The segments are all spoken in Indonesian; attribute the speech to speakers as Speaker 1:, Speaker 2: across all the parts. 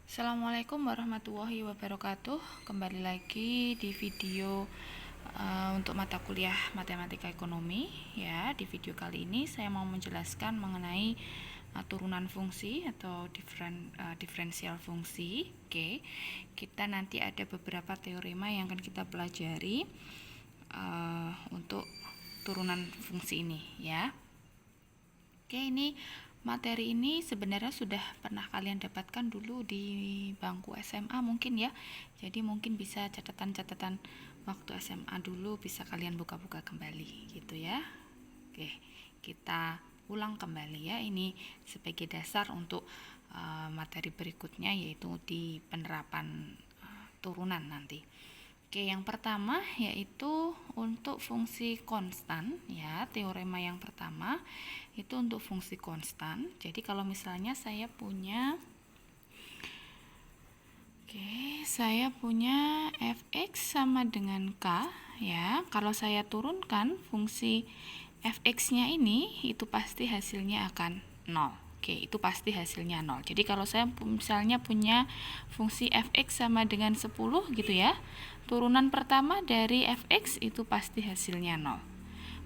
Speaker 1: Assalamualaikum warahmatullahi wabarakatuh. Kembali lagi di video untuk mata kuliah Matematika Ekonomi ya. Di video kali ini saya mau menjelaskan mengenai turunan fungsi atau diferensial fungsi. Oke. Kita nanti ada beberapa teorema yang akan kita pelajari untuk turunan fungsi ini ya. Oke, ini materi ini sebenarnya sudah pernah kalian dapatkan dulu di bangku SMA mungkin ya. Jadi mungkin bisa catatan-catatan waktu SMA dulu bisa kalian buka-buka kembali gitu ya. Oke, kita ulang kembali ya. Ini sebagai dasar untuk materi berikutnya, yaitu di penerapan turunan nanti. Oke, yang pertama yaitu untuk fungsi konstan ya. Teorema yang pertama itu untuk fungsi konstan. Jadi kalau misalnya saya punya fx sama dengan k ya. Kalau saya turunkan fungsi fx-nya ini, itu pasti hasilnya akan 0. Oke, itu pasti hasilnya 0. Jadi kalau saya misalnya punya fungsi fx sama dengan 10 gitu ya, turunan pertama dari fx itu pasti hasilnya 0.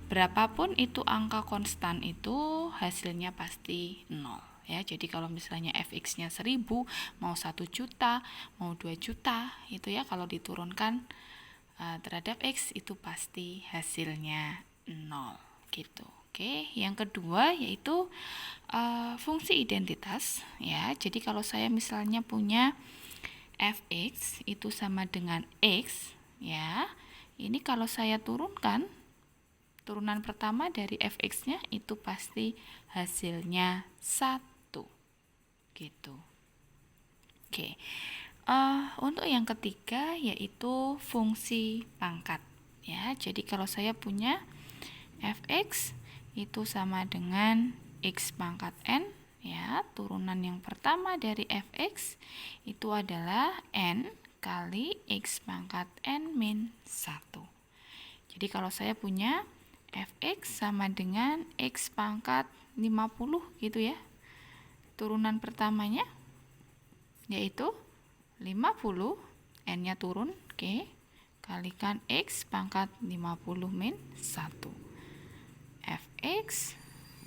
Speaker 1: Berapapun itu angka konstan itu, hasilnya pasti 0 ya. Jadi kalau misalnya fx-nya 1000, mau 1 juta, mau 2 juta, itu ya kalau diturunkan terhadap x itu pasti hasilnya 0 gitu. Oke, yang kedua yaitu fungsi identitas ya. Jadi kalau saya misalnya punya fx itu sama dengan x ya. Ini kalau saya turunkan, turunan pertama dari fx-nya itu pasti hasilnya 1 gitu. Oke. Untuk yang ketiga yaitu fungsi pangkat ya. Jadi kalau saya punya fx itu sama dengan x pangkat n ya, turunan yang pertama dari fx itu adalah n kali x pangkat n min 1. Jadi kalau saya punya fx sama dengan x pangkat 50 gitu ya, turunan pertamanya yaitu 50, n-nya turun, oke, kalikan x pangkat 50 min 1. fx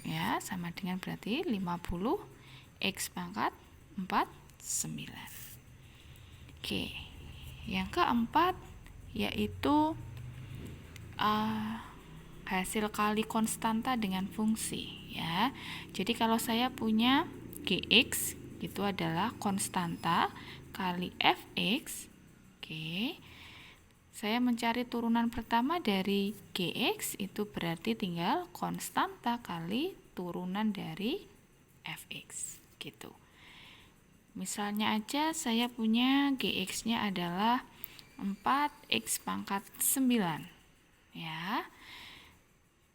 Speaker 1: ya sama dengan berarti 50 x pangkat 49. Oke, yang keempat yaitu hasil kali konstanta dengan fungsi ya. Jadi kalau saya punya gx itu adalah konstanta kali fx. Oke, saya mencari turunan pertama dari gx, itu berarti tinggal konstanta kali turunan dari fx gitu. Misalnya aja saya punya gx-nya adalah 4x pangkat 9 ya.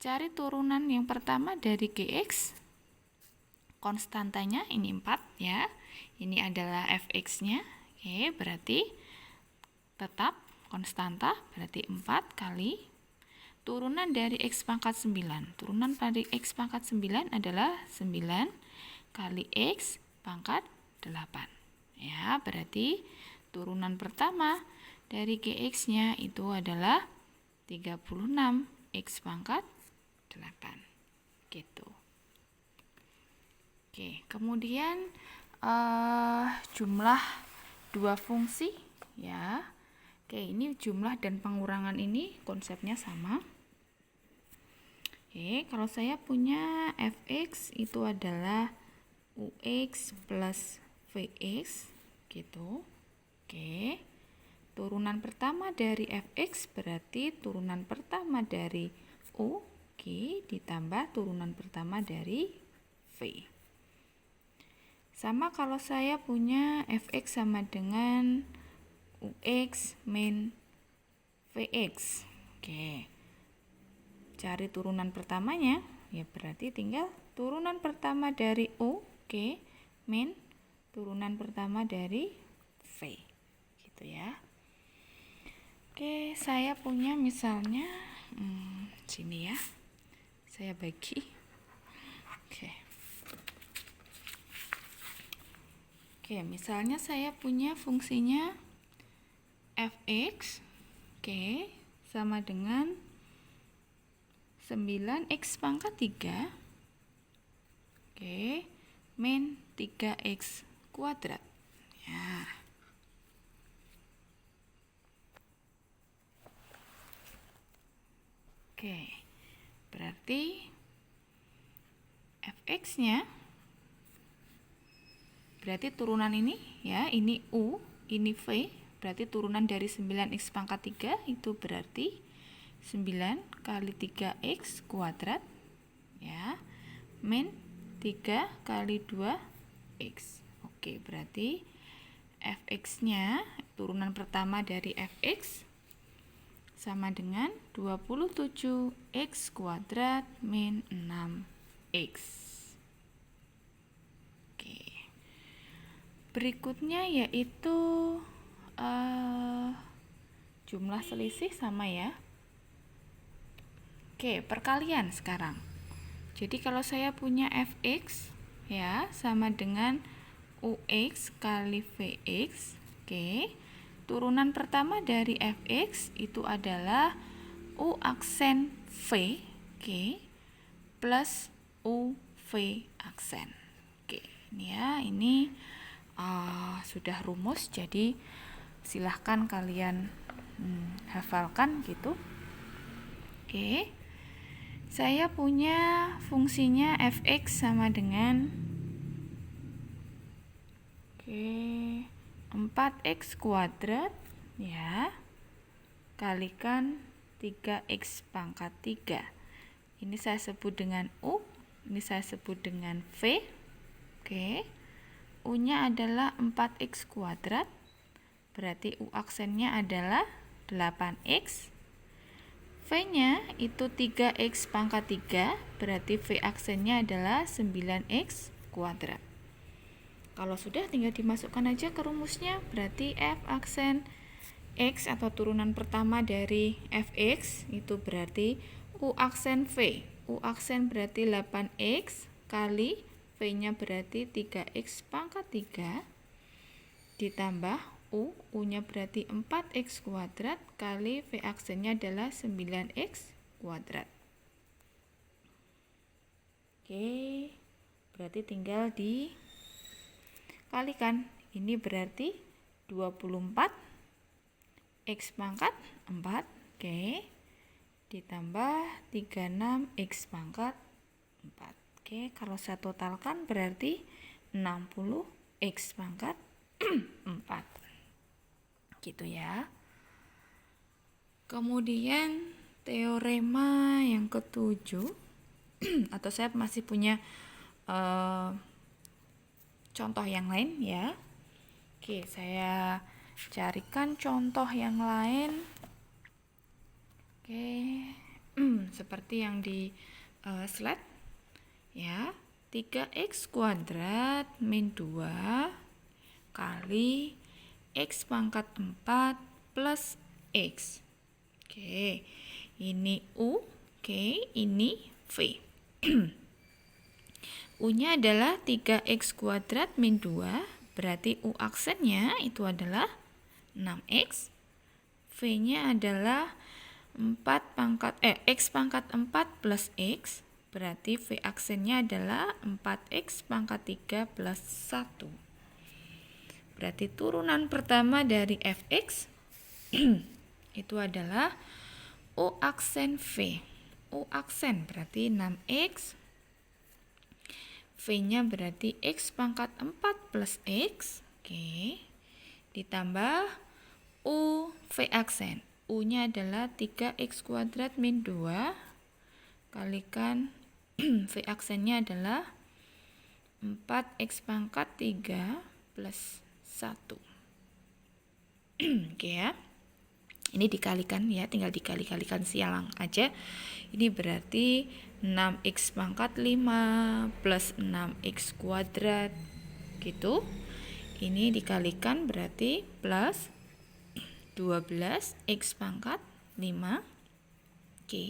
Speaker 1: Cari turunan yang pertama dari gx, konstantanya ini 4 ya. Ini adalah fx-nya. Oke, berarti tetap konstanta, berarti 4 kali turunan dari x pangkat 9. Turunan dari x pangkat 9 adalah 9 kali x pangkat 8. Ya, berarti turunan pertama dari gx-nya itu adalah 36 x pangkat 8. Gitu. Oke, kemudian jumlah dua fungsi ya. Oke, ini jumlah dan pengurangan ini konsepnya sama. Oke, kalau saya punya fx itu adalah ux plus vx gitu. Oke, turunan pertama dari fx berarti turunan pertama dari u, oke, ditambah turunan pertama dari v. Sama kalau saya punya fx sama dengan ux min vx. Oke, cari turunan pertamanya ya, berarti tinggal turunan pertama dari u, oke, min turunan pertama dari v gitu ya. Oke, saya punya misalnya sini ya, saya bagi. Oke, Oke, misalnya saya punya fungsinya fx, oke, sama dengan 9x pangkat 3, oke, min 3x kuadrat. Ya. Oke, berarti fx-nya berarti turunan ini ya, ini u, ini v, berarti turunan dari 9x pangkat 3 itu berarti 9 kali 3x kuadrat ya, min 3 kali 2x. Oke, berarti fx-nya turunan pertama dari fx sama dengan 27x kuadrat min 6x. Berikutnya yaitu jumlah selisih sama ya. Oke, perkalian sekarang. Jadi kalau saya punya fx ya sama dengan ux kali vx, oke. Turunan pertama dari fx itu adalah u aksen v, oke, plus uv aksen. Oke, ini ya, ini sudah rumus, jadi silahkan kalian hafalkan gitu. Oke, saya punya fungsinya fx sama dengan 4x kuadrat ya, kalikan 3x pangkat 3. Ini saya sebut dengan u, ini saya sebut dengan v. Oke, u-nya adalah 4x kuadrat, berarti u aksennya adalah 8x. V-nya itu 3x pangkat 3, berarti v aksennya adalah 9x kuadrat. Kalau sudah, tinggal dimasukkan aja ke rumusnya, berarti f aksen x atau turunan pertama dari fx itu berarti u aksen v. U aksen berarti 8x kali v-nya berarti 3x pangkat 3 ditambah u-nya berarti 4x kuadrat kali v aksennya adalah 9x kuadrat. Oke, berarti tinggal dikalikan. Ini berarti 24 x pangkat 4, oke, ditambah 36x pangkat 4. Oke, kalau saya totalkan berarti 60x pangkat 4. Gitu ya. Kemudian teorema yang ketujuh, atau saya masih punya contoh yang lain ya. Oke, saya carikan contoh yang lain. Oke, seperti yang di slide ya, 3x kuadrat min 2 kali x pangkat 4 plus x. Oke, ini u, oke, ini v. U-nya adalah 3x kuadrat min 2, berarti u aksennya itu adalah 6x. V-nya adalah x pangkat 4 plus x, berarti v aksennya adalah 4x pangkat 3 plus 1. Berarti turunan pertama dari fx itu adalah u aksen v. U aksen berarti 6x, v-nya berarti x pangkat 4 plus x, oke, ditambah u v aksen. U-nya adalah 3x kuadrat min 2 kalikan v aksennya adalah 4x pangkat 3 plus 1. Oke ya. Ini dikalikan ya, tinggal dikali-kalikan silang aja. Ini berarti 6x pangkat 5 plus 6x kuadrat gitu. Ini dikalikan berarti plus 12x pangkat 5, oke,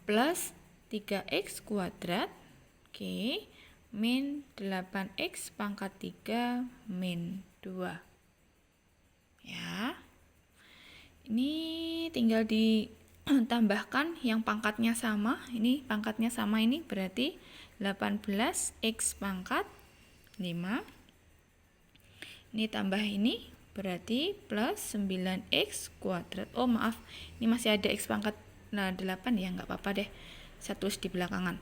Speaker 1: plus 3x kuadrat, oke, min 8x pangkat 3 min 2. Ya. Ini tinggal ditambahkan yang pangkatnya sama. Ini pangkatnya sama, ini berarti 18x pangkat 5. Ini tambah ini berarti plus 9x kuadrat. Oh maaf, ini masih ada x pangkat 8 ya, nggak apa-apa deh. Saya tulis di belakangan.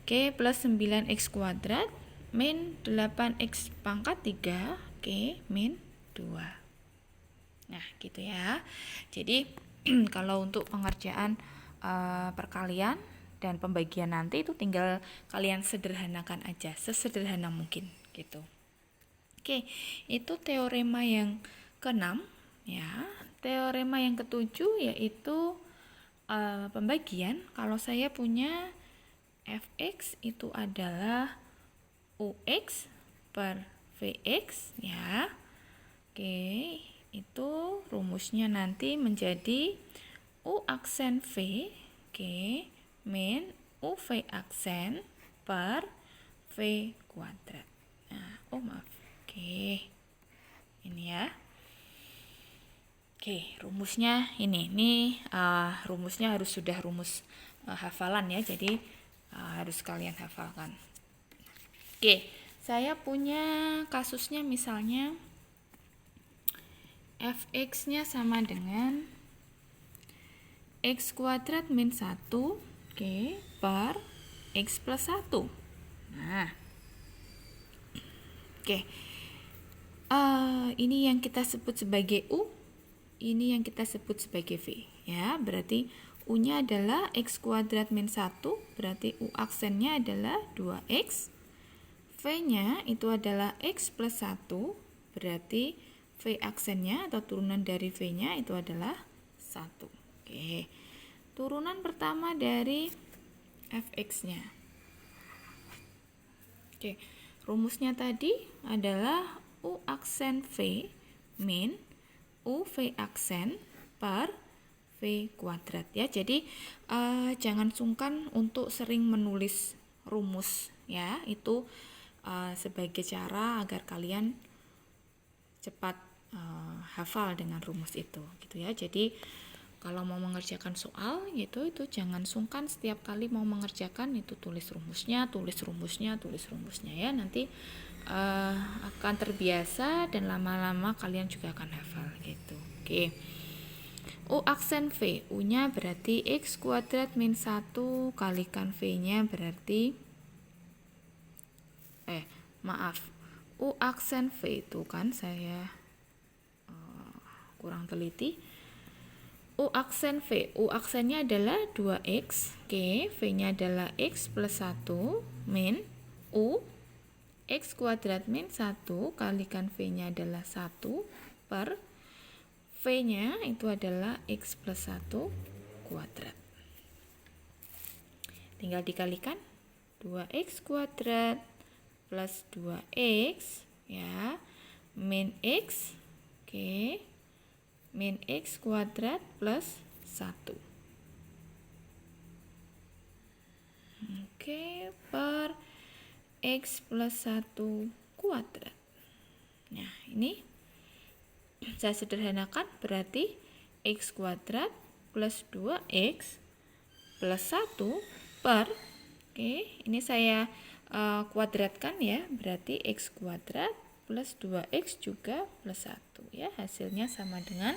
Speaker 1: Oke, plus 9x kuadrat min 8x pangkat 3. Oke, min 2. Nah, gitu ya. Jadi, kalau untuk pengerjaan perkalian dan pembagian nanti itu tinggal kalian sederhanakan aja, sesederhana mungkin gitu. Oke, itu teorema yang ke-6 ya. Teorema yang ke-7 yaitu pembagian. Kalau saya punya fx itu adalah ux per vx ya. Oke, itu rumusnya nanti menjadi u aksen v, oke, min uv aksen per v kuadrat. Nah, oh maaf. Oke. Ini ya. Oke, rumusnya ini. Rumusnya harus sudah rumus hafalan ya. Jadi harus kalian hafalkan. Oke, saya punya kasusnya misalnya fx-nya sama dengan x kuadrat min 1, oke, per x plus 1. Nah, oke. Ini yang kita sebut sebagai u, ini yang kita sebut sebagai v ya. Berarti u-nya adalah x kuadrat min 1, berarti u aksennya adalah 2x. V-nya itu adalah x plus 1, berarti v aksennya atau turunan dari v-nya itu adalah 1. Oke. Turunan pertama dari fx-nya. Oke. Rumusnya tadi adalah u aksen v min uv aksen per v kuadrat ya. Jadi jangan sungkan untuk sering menulis rumus ya. Itu sebagai cara agar kalian cepat hafal dengan rumus itu gitu ya. Jadi kalau mau mengerjakan soal gitu, itu jangan sungkan setiap kali mau mengerjakan itu tulis rumusnya ya. Nanti akan terbiasa dan lama-lama kalian juga akan hafal gitu. Oke. U aksen V, U-nya berarti x kuadrat min 1 kalikan V-nya berarti U aksen V itu kan saya kurang teliti. U aksen V, U aksennya adalah 2x, oke, V-nya adalah x plus 1 min U x kuadrat min 1 kalikan V-nya adalah 1 per V-nya itu adalah x plus 1 kuadrat. Tinggal dikalikan 2x kuadrat plus 2x ya min x, oke, min x kuadrat plus 1. Oke, per x plus 1 kuadrat. Nah, ini saya sederhanakan berarti x kuadrat plus 2x plus 1 per, oke, ini saya kuadratkan ya, berarti x kuadrat plus 2x juga plus 1 ya, hasilnya sama dengan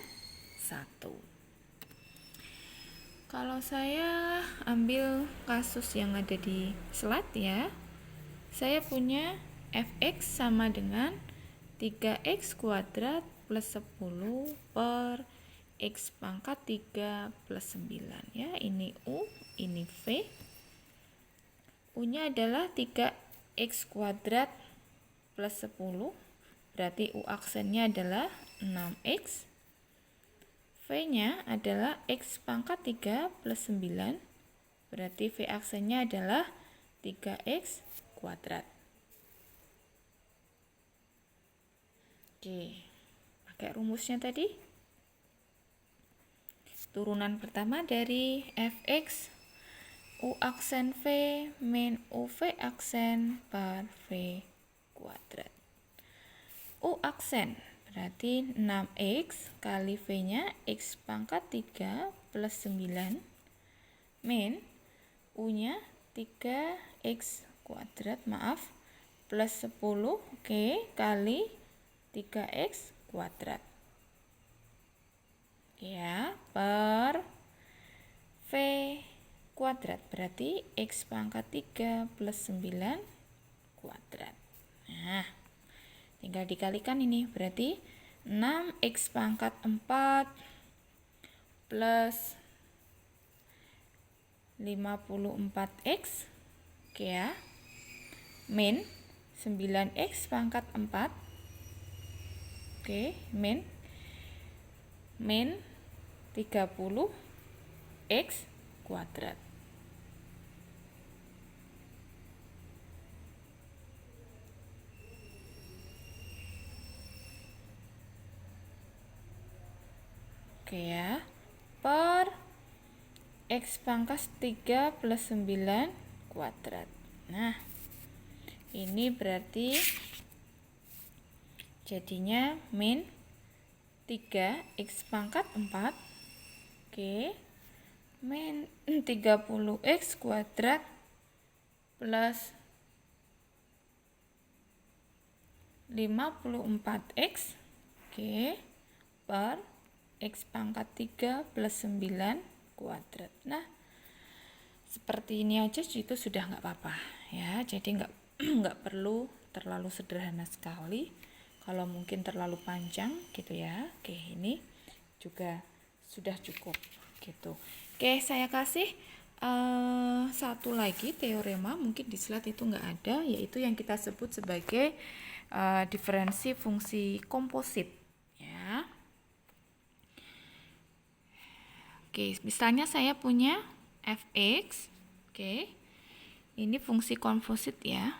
Speaker 1: 1. Kalau saya ambil kasus yang ada di slide ya, saya punya fx sama dengan 3x kuadrat plus 10 per x pangkat 3 plus 9 ya. Ini u, ini v. U-nya adalah 3x kuadrat plus 10, berarti u aksennya adalah 6x. V-nya adalah x pangkat 3 plus 9, berarti v aksennya adalah 3x kuadrat. Oke, pakai rumusnya tadi. Turunan pertama dari fx U aksen V min UV aksen per V kuadrat. U aksen berarti 6X kali V-nya X pangkat 3 plus 9 min U-nya 3X kuadrat, plus 10 kali 3X kuadrat. Ya, per V kuadrat berarti X pangkat 3 plus 9 kuadrat. Nah, tinggal dikalikan ini, berarti 6X pangkat 4 plus 54X, ya, min 9X pangkat 4, min 30X kuadrat. Ya, per X pangkat 3 plus 9 kuadrat. Nah, ini berarti jadinya min 3X pangkat 4 min 30X kuadrat plus 54X per X pangkat 3 plus 9 kuadrat. Nah, seperti ini aja itu sudah nggak apa-apa ya. Jadi nggak perlu terlalu sederhana sekali. Kalau mungkin terlalu panjang gitu ya. Oke, ini juga sudah cukup gitu. Oke, saya kasih satu lagi teorema, mungkin di slide itu nggak ada, yaitu yang kita sebut sebagai diferensi fungsi komposit ya. Oke, misalnya saya punya fx, ini fungsi komposit ya,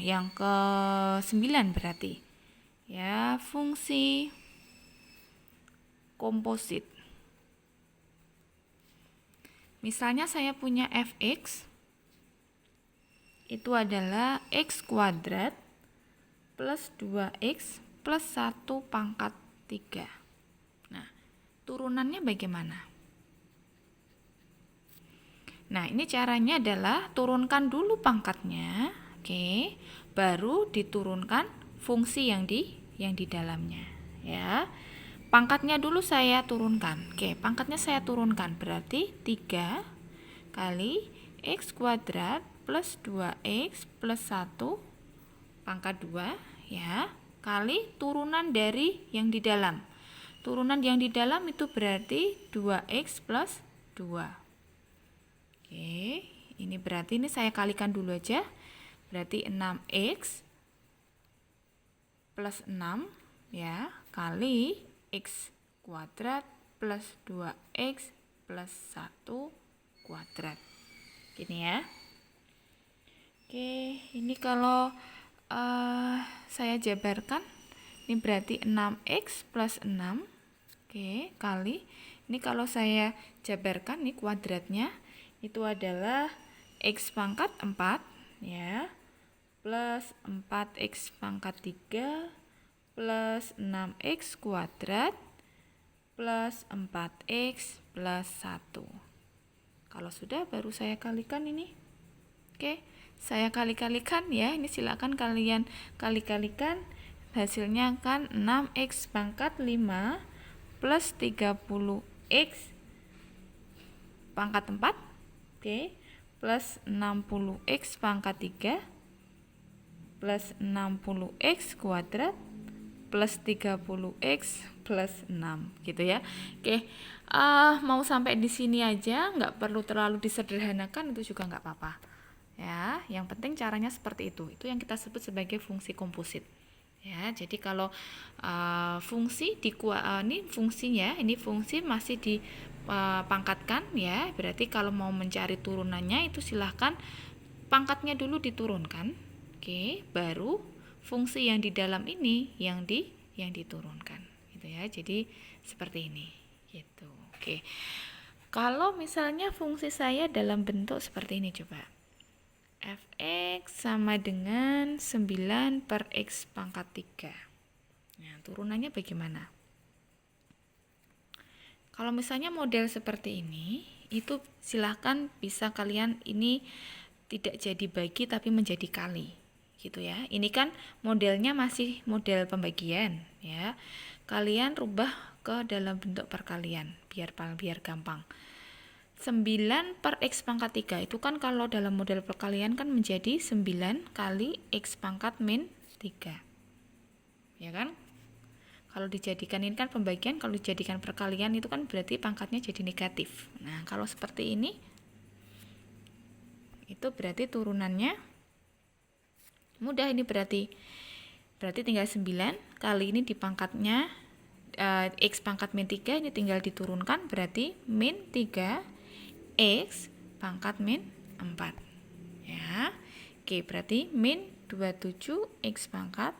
Speaker 1: yang ke-9 berarti ya, fungsi komposit. Misalnya saya punya fx itu adalah x kuadrat plus 2x plus 1 pangkat 3. Nah, turunannya bagaimana? Nah, ini caranya adalah turunkan dulu pangkatnya, baru diturunkan fungsi yang di dalamnya, ya. Pangkatnya dulu saya turunkan. Pangkatnya saya turunkan berarti 3 kali x kuadrat plus 2x plus 1 pangkat 2 ya, kali turunan dari yang di dalam. Turunan yang di dalam itu berarti 2x plus 2. Ini berarti ini saya kalikan dulu aja. Berarti 6x plus 6 ya, kali x kuadrat plus 2x plus 1 kuadrat. Gini ya. Ini kalau saya jabarkan, ini berarti 6x plus 6 kali, ini kalau saya jabarkan nih kuadratnya itu adalah x pangkat 4 ya, plus 4x pangkat 3 plus 6x kuadrat plus 4x plus 1. Kalau sudah baru saya kalikan ini. Saya kali-kalikan ya, ini silakan kalian kali-kalikan, hasilnya kan 6x pangkat 5 plus 30x pangkat 4 plus 60x pangkat 3 plus 60x kuadrat plus 30x plus 6 gitu ya. Mau sampai di sini aja, nggak perlu terlalu disederhanakan, itu juga nggak apa-apa ya. Yang penting caranya seperti itu yang kita sebut sebagai fungsi komposit ya. Jadi kalau fungsi ini fungsinya, ini fungsi masih dipangkatkan ya, berarti kalau mau mencari turunannya itu silahkan pangkatnya dulu diturunkan, baru fungsi yang di dalam ini yang diturunkan gitu ya. Jadi seperti ini gitu. Kalau misalnya fungsi saya dalam bentuk seperti ini, coba. Fx sama dengan 9 per X pangkat 3. Nah, turunannya bagaimana? Kalau misalnya model seperti ini, itu silahkan bisa kalian ini tidak jadi bagi tapi menjadi kali. Gitu ya. Ini kan modelnya masih model pembagian ya. Kalian rubah ke dalam bentuk perkalian biar gampang. 9 per X pangkat 3 itu kan kalau dalam model perkalian kan menjadi 9 kali X pangkat min 3. Ya kan? Kalau dijadikan ini kan pembagian, kalau dijadikan perkalian itu kan berarti pangkatnya jadi negatif. Nah, kalau seperti ini itu berarti turunannya mudah, ini berarti tinggal 9 kali ini di pangkatnya X pangkat min 3 ini tinggal diturunkan, berarti min 3 X pangkat min 4 ya. Oke, berarti min 27 X pangkat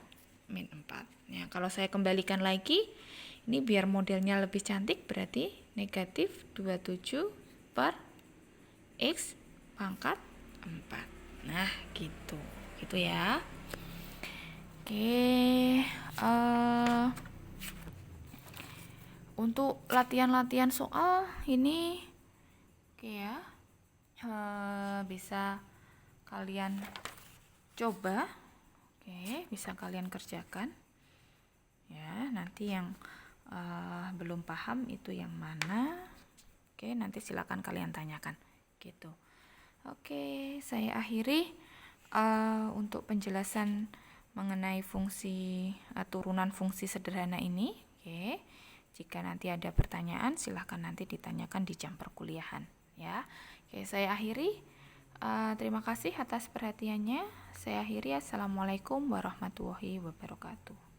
Speaker 1: min 4. Ya, kalau saya kembalikan lagi ini biar modelnya lebih cantik, berarti negatif 27 per X pangkat 4. Nah, gitu ya. Oke, untuk latihan-latihan soal ini ya, bisa kalian coba, bisa kalian kerjakan ya. Nanti yang belum paham itu yang mana, nanti silakan kalian tanyakan gitu. Saya akhiri untuk penjelasan mengenai fungsi turunan fungsi sederhana ini. Jika nanti ada pertanyaan, silahkan nanti ditanyakan di jam perkuliahan ya. Saya akhiri. Terima kasih atas perhatiannya. Saya akhiri. Assalamualaikum warahmatullahi wabarakatuh.